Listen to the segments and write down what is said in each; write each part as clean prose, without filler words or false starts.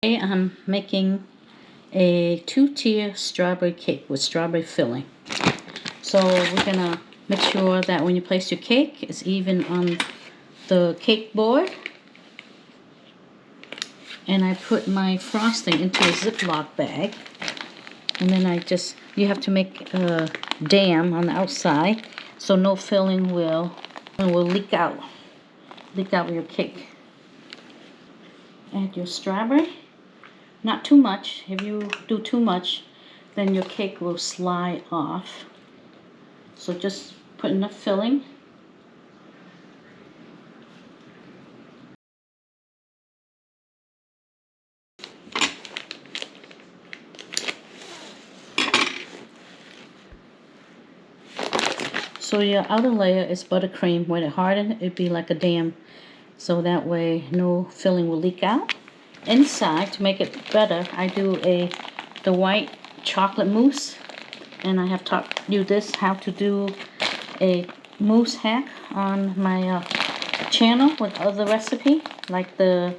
Today I'm making a 2-tier strawberry cake with strawberry filling. So we're gonna make sure that when you place your cake, it's even on the cake board. And I put my frosting into a Ziploc bag. And then you have to make a dam on the outside so no filling will leak out of your cake. Add your strawberry. Not too much. If you do too much, then your cake will slide off. So just put enough filling. So your outer layer is buttercream. When it hardens, it'd be like a dam. So that way no filling will leak out. Inside, to make it better, I do the white chocolate mousse. And I have taught you how to do a mousse hack on my channel with other recipe, like the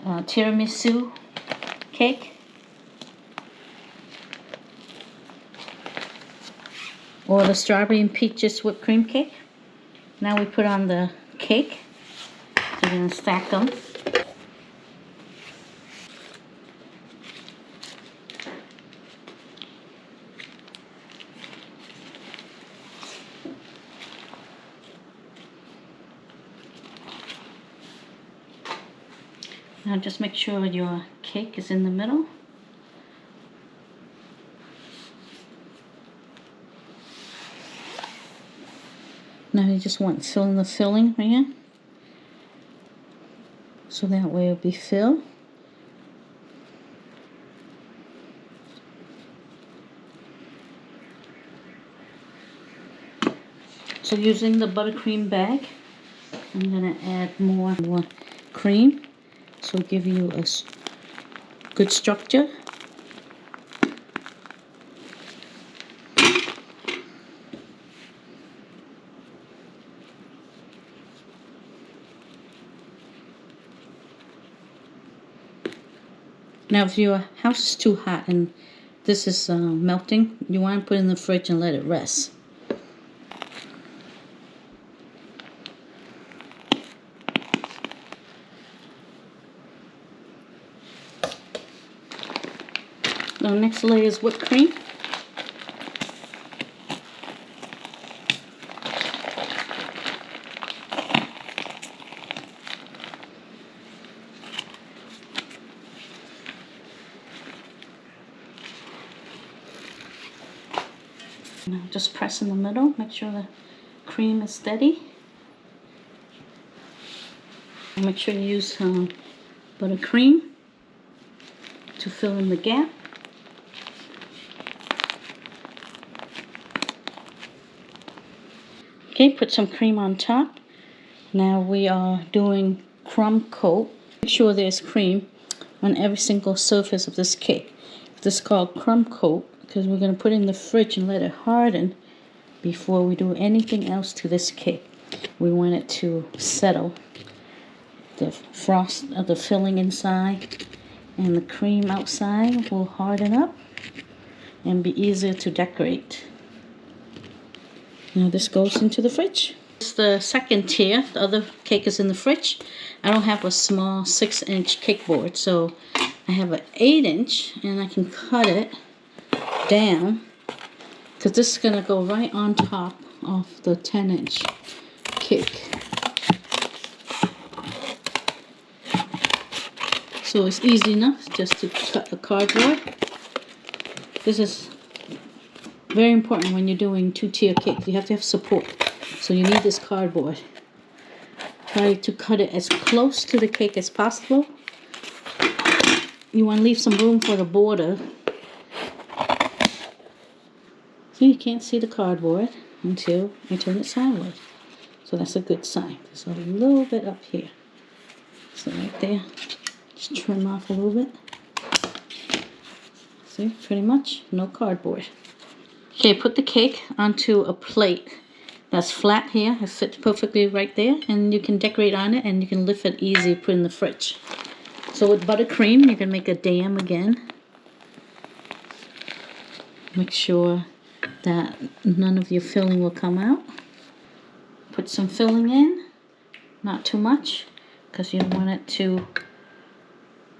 tiramisu cake. Or the strawberry and peaches whipped cream cake. Now we put on the cake. We're going to stack them. Now just make sure your cake is in the middle. Now you just want to fill in the filling right here. So that way it'll be filled. So using the buttercream bag, I'm going to add more cream. So give you a good structure. Now if your house is too hot and this is melting, you want to put it in the fridge and let it rest. The next layer is whipped cream. Now just press in the middle, make sure the cream is steady. Make sure you use buttercream to fill in the gap. Okay, put some cream on top. Now we are doing crumb coat. Make sure there's cream on every single surface of this cake. This is called crumb coat because we're going to put it in the fridge and let it harden before we do anything else to this cake. We want it to settle. The frost of the filling inside and the cream outside will harden up and be easier to decorate. Now this goes into the fridge. This is the second tier. The other cake is in the fridge. I don't have a small 6-inch cake board, so I have an 8-inch, and I can cut it down because this is going to go right on top of the 10-inch cake. So it's easy enough just to cut the cardboard. This is very important when you're doing 2-tier cake. You have to have support. So you need this cardboard. Try to cut it as close to the cake as possible. You want to leave some room for the border. So you can't see the cardboard until you turn it sideways. So that's a good sign. There's a little bit up here. So right there. Just trim off a little bit. See, pretty much no cardboard. Okay, put the cake onto a plate that's flat here. It fits perfectly right there. And you can decorate on it and you can lift it easy, put it in the fridge. So with buttercream, you can make a dam again. Make sure that none of your filling will come out. Put some filling in, not too much, because you don't want it to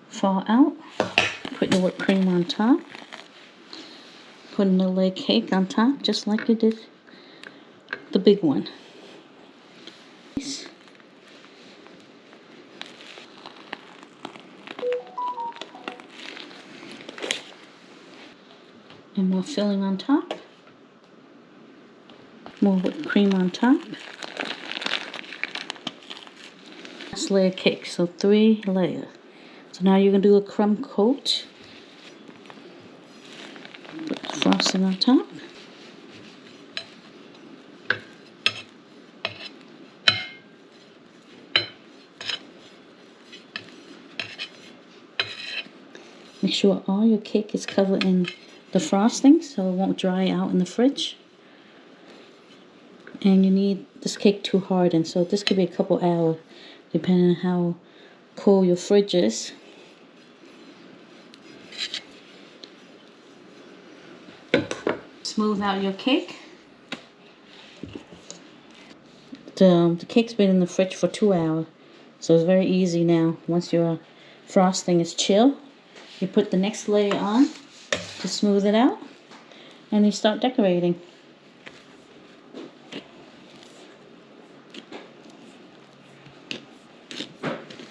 fall out. Put your whipped cream on top. Put another layer of cake on top, just like you did the big one. And more filling on top. More whipped cream on top. Last layer of cake, so 3 layers. So now you're going to do a crumb coat. Put the frosting on top. Make sure all your cake is covered in the frosting so it won't dry out in the fridge. And you need this cake to harden, so this could be a couple hours depending on how cold your fridge is. Smooth out your cake. The cake's been in the fridge for 2 hours, so it's very easy now. Once your frosting is chill, you put the next layer on to smooth it out, and you start decorating.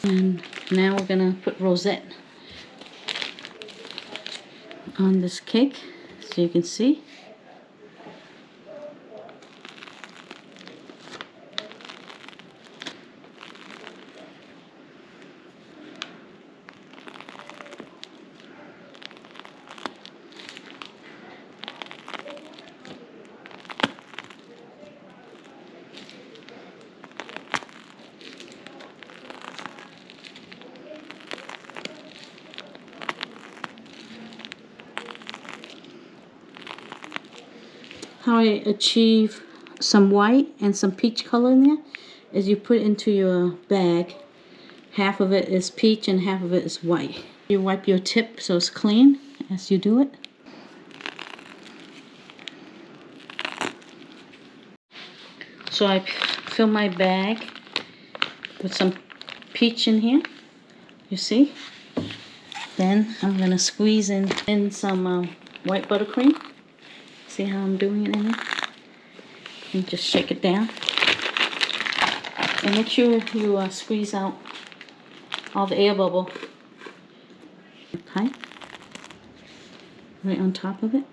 And now we're gonna put rosette on this cake, so you can see. How I achieve some white and some peach color in there is you put into your bag, half of it is peach and half of it is white. You wipe your tip so it's clean as you do it. So I fill my bag with some peach in here, you see. Then I'm going to squeeze in some white buttercream. See how I'm doing it in there? And just shake it down. And make sure you squeeze out all the air bubble. Okay. Right on top of it.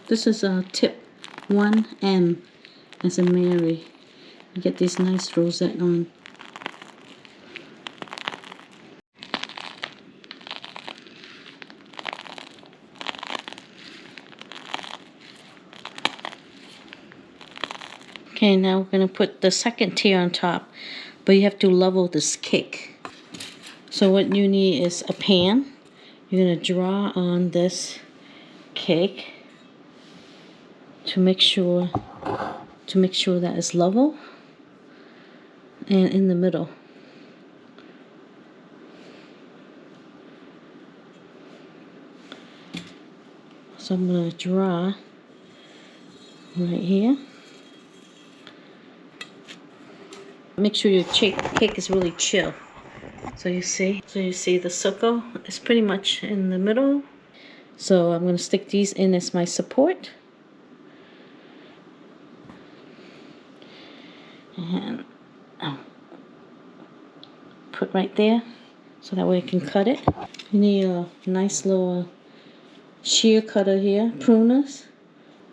This is a tip 1M as in Mary. You get these nice rosette on. Okay, now we're going to put the second tier on top, but you have to level this cake. So what you need is a pan. You're going to draw on this cake to make sure that it's level and in the middle. So I'm going to draw right here. Make sure your cake is really chill. So you see the circle is pretty much in the middle. So I'm going to stick these in as my support. And put right there so that way I can cut it. You need a nice little shear cutter here, pruners,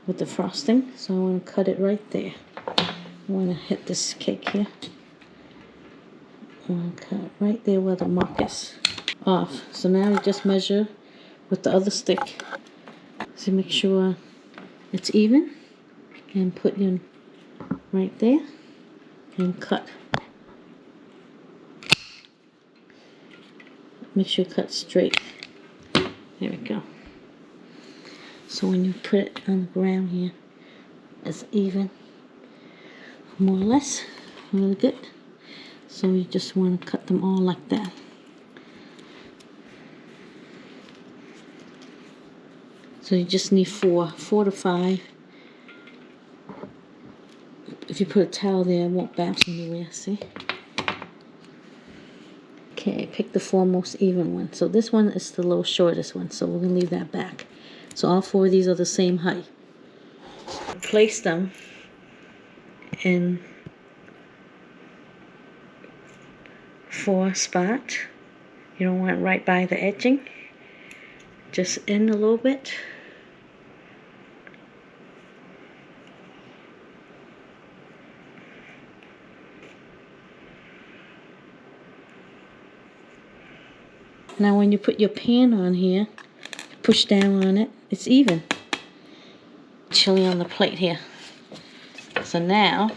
with the frosting. So I want to cut it right there. I want to hit this cake here. I want to cut it right there where the mark is. Off. So now you just measure with the other stick. So make sure it's even. And put in right there. And cut. Make sure you cut straight. There we go. So when you put it on the ground here, it's even. more or less, really good. So you just want to cut them all like that. So you just need four to five. If you put a towel there, it won't bounce anywhere, see? Okay, pick the four most even one. So this one is the little shortest one, so we're going to leave that back. So all four of these are the same height. Place them in 4 spots. You don't want it right by the edging. Just in a little bit. Now when you put your pan on here, push down on it, it's even. Chili on the plate here. So now,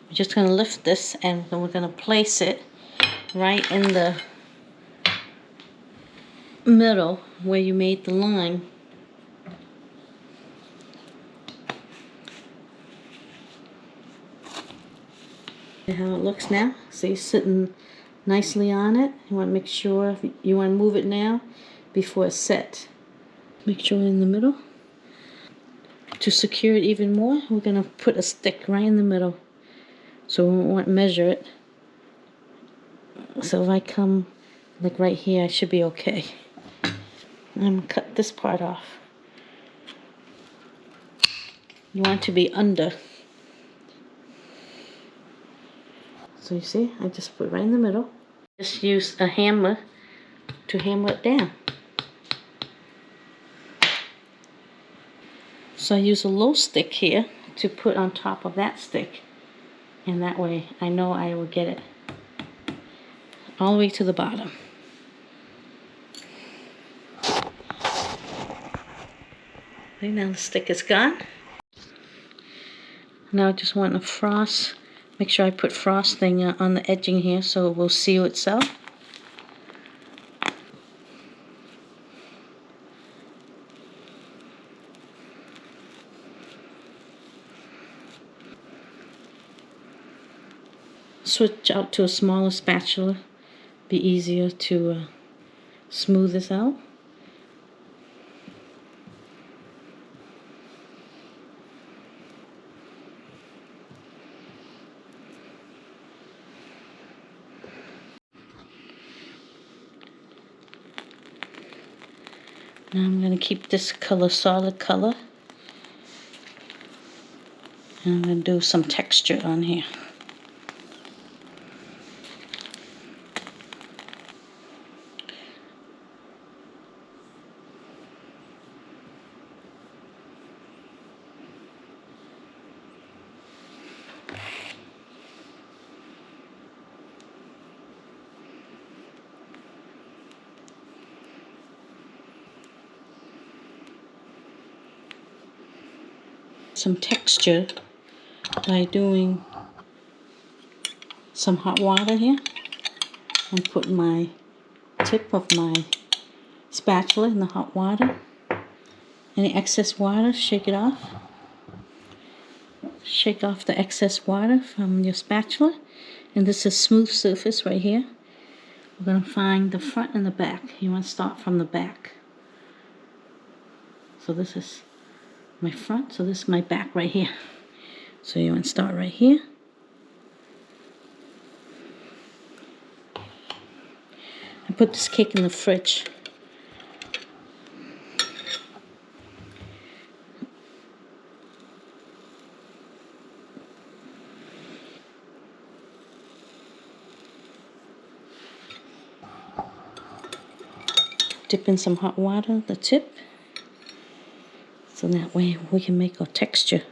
we're just going to lift this and then we're going to place it right in the middle where you made the line. See how it looks now? So you're sitting nicely on it. You want to make sure, you want to move it now before it's set. Make sure in the middle. To secure it even more, we're going to put a stick right in the middle. So we won't measure it. So if I come like right here, I should be okay. I'm going to cut this part off. You want it to be under. So you see, I just put it right in the middle. Just use a hammer to hammer it down. So I use a low stick here to put on top of that stick. And that way I know I will get it all the way to the bottom. Right now the stick is gone. Now I just want to frost. Make sure I put frosting on the edging here so it will seal itself. Switch out to a smaller spatula. Be easier to smooth this out. Now I'm going to keep this color solid color. And I'm going to do some texture on here. Some texture by doing some hot water here and put my tip of my spatula in the hot water. Any excess water, shake it off. Shake off the excess water from your spatula. And this is smooth surface right here. We're going to find the front and the back. You want to start from the back. So this is my front, so this is my back right here. So you want to start right here. I put this cake in the fridge. Dip in some hot water, the tip. So that way we can make our texture.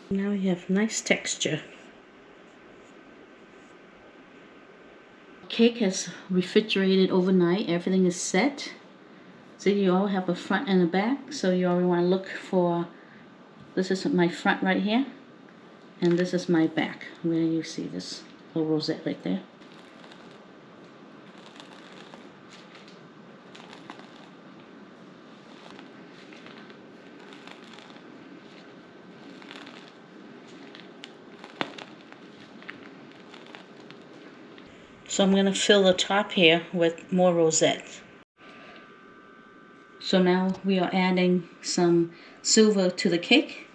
Now we have nice texture. Cake has refrigerated overnight. Everything is set. So you all have a front and a back. So you already want to look for, this is my front right here. And this is my back, where you see this little rosette right there. So I'm going to fill the top here with more rosette. So now we are adding some silver to the cake.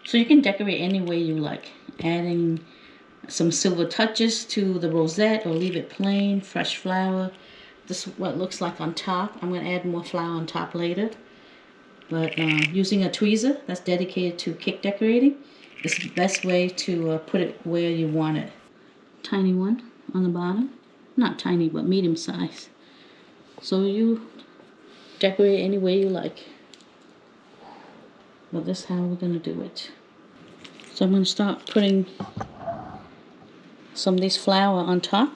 So you can decorate any way you like. Adding some silver touches to the rosette or leave it plain, fresh flower. This is what it looks like on top. I'm going to add more flower on top later. But using a tweezer that's dedicated to cake decorating is the best way to put it where you want it. Tiny one on the bottom. Not tiny, but medium size. So you decorate any way you like. But this is how we're going to do it. So I'm going to start putting some of these flower on top.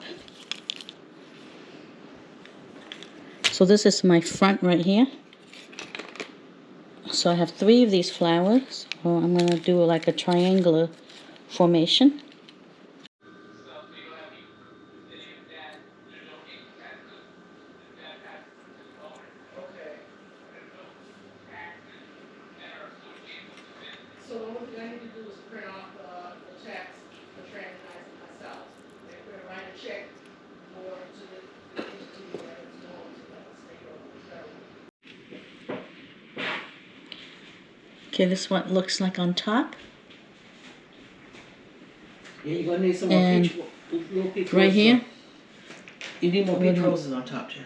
So this is my front right here. So I have 3 of these flowers. So I'm going to do like a triangular formation. So what I need to do is print off the checks for transacting myself. They're going to write a check for to the entity that it's going to, like the state or the federal. Okay, this is what it looks like on top. Yeah, you're going to need some And more peach, little peach right roses here. You need more peach roses on top, too.